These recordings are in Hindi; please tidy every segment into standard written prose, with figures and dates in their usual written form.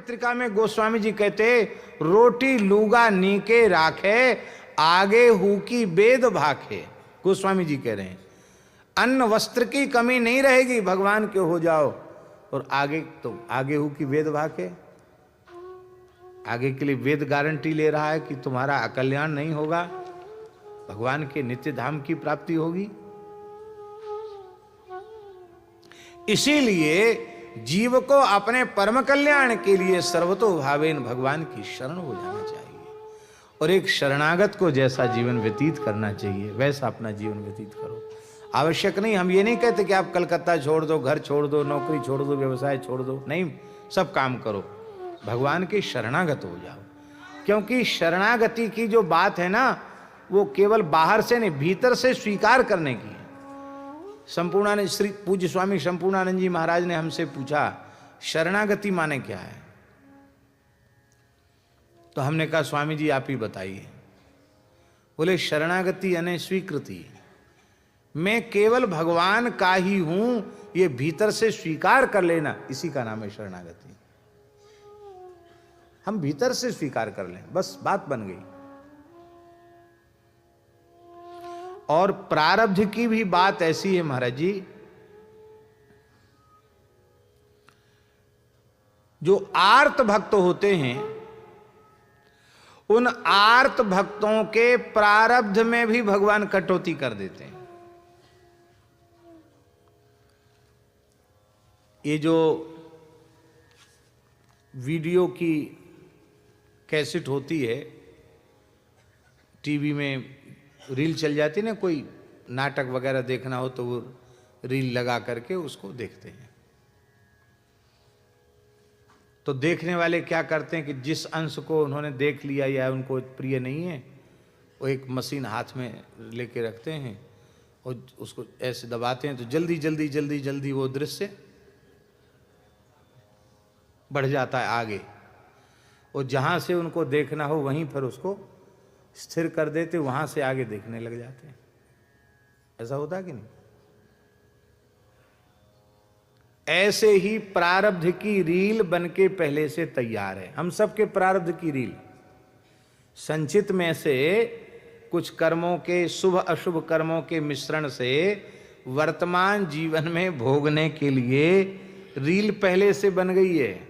पत्रिका में गोस्वामी जी कहते, रोटी लूगा नीके राखे, आगे हु की वेद भाखे। गोस्वामी जी कह रहे हैं अन्न वस्त्र की कमी नहीं रहेगी, भगवान के हो जाओ, और आगे तो आगे हु की वेद भाखे, आगे के लिए वेद गारंटी ले रहा है कि तुम्हारा अकल्याण नहीं होगा, भगवान के नित्य धाम की प्राप्ति होगी। इसीलिए जीव को अपने परम कल्याण के लिए सर्वतो भावेन भगवान की शरण हो जाना चाहिए, और एक शरणागत को जैसा जीवन व्यतीत करना चाहिए वैसा अपना जीवन व्यतीत करो। आवश्यक नहीं, हम ये नहीं कहते कि आप कलकत्ता छोड़ दो, घर छोड़ दो, नौकरी छोड़ दो, व्यवसाय छोड़ दो, नहीं, सब काम करो, भगवान के शरणागत हो जाओ। क्योंकि शरणागति की जो बात है ना, वो केवल बाहर से नहीं, भीतर से स्वीकार करने की है। संपूर्णानंद श्री पूज्य स्वामी संपूर्णानंद जी महाराज ने हमसे पूछा शरणागति माने क्या है, तो हमने कहा स्वामी जी आप ही बताइए। बोले शरणागति यानी स्वीकृति, मैं केवल भगवान का ही हूं, ये भीतर से स्वीकार कर लेना, इसी का नाम है शरणागति। हम भीतर से स्वीकार कर लें, बस बात बन गई। और प्रारब्ध की भी बात ऐसी है महाराज जी, जो आर्त भक्त होते हैं उन आर्त भक्तों के प्रारब्ध में भी भगवान कटौती कर देते हैं। ये जो वीडियो की कैसेट होती है, टीवी में रील चल जाती है ना, कोई नाटक वगैरह देखना हो तो वो रील लगा करके उसको देखते हैं। तो देखने वाले क्या करते हैं कि जिस अंश को उन्होंने देख लिया या उनको प्रिय नहीं है, वो एक मशीन हाथ में लेके रखते हैं और उसको ऐसे दबाते हैं तो जल्दी जल्दी जल्दी जल्दी वो दृश्य बढ़ जाता है आगे, और जहाँ से उनको देखना हो वहीं पर उसको स्थिर कर देते, वहां से आगे देखने लग जाते हैं। ऐसा होता कि नहीं? ऐसे ही प्रारब्ध की रील बनके पहले से तैयार है। हम सबके प्रारब्ध की रील संचित में से कुछ कर्मों के, शुभ अशुभ कर्मों के मिश्रण से वर्तमान जीवन में भोगने के लिए रील पहले से बन गई है।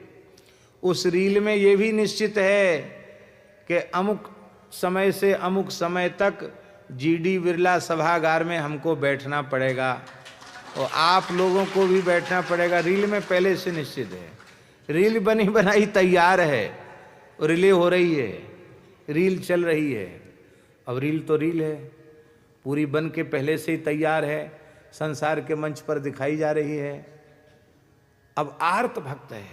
उस रील में यह भी निश्चित है कि अमुक समय से अमुक समय तक जीडी बिरला सभागार में हमको बैठना पड़ेगा और आप लोगों को भी बैठना पड़ेगा। रील में पहले से निश्चित है, रील बनी बनाई तैयार है, रिले हो रही है, रील चल रही है। अब रील तो रील है, पूरी बन के पहले से ही तैयार है, संसार के मंच पर दिखाई जा रही है। अब आर्त भक्त है,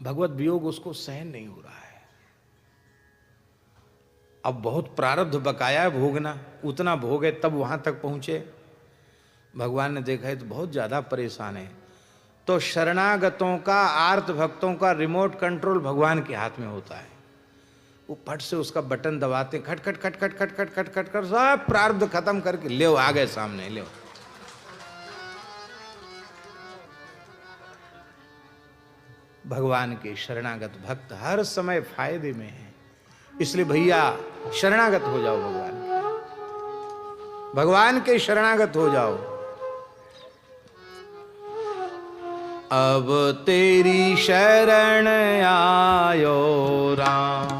भगवत वियोग उसको सहन नहीं हो रहा है। अब बहुत प्रारब्ध बकाया है भोगना, उतना भोगे तब वहां तक पहुंचे। भगवान ने देखा है तो बहुत ज्यादा परेशान है। तो शरणागतों का, आर्त भक्तों का रिमोट कंट्रोल भगवान के हाथ में होता है। वो फट से उसका बटन दबाते, खट खट खट खट खट खट खट खट कर सब प्रारब्ध खत्म करके ले आ गए सामने, ले। भगवान के शरणागत भक्त हर समय फायदे में है। इसलिए भैया शरणागत हो जाओ, भगवान के शरणागत हो जाओ। अब तेरी शरण आयो राम,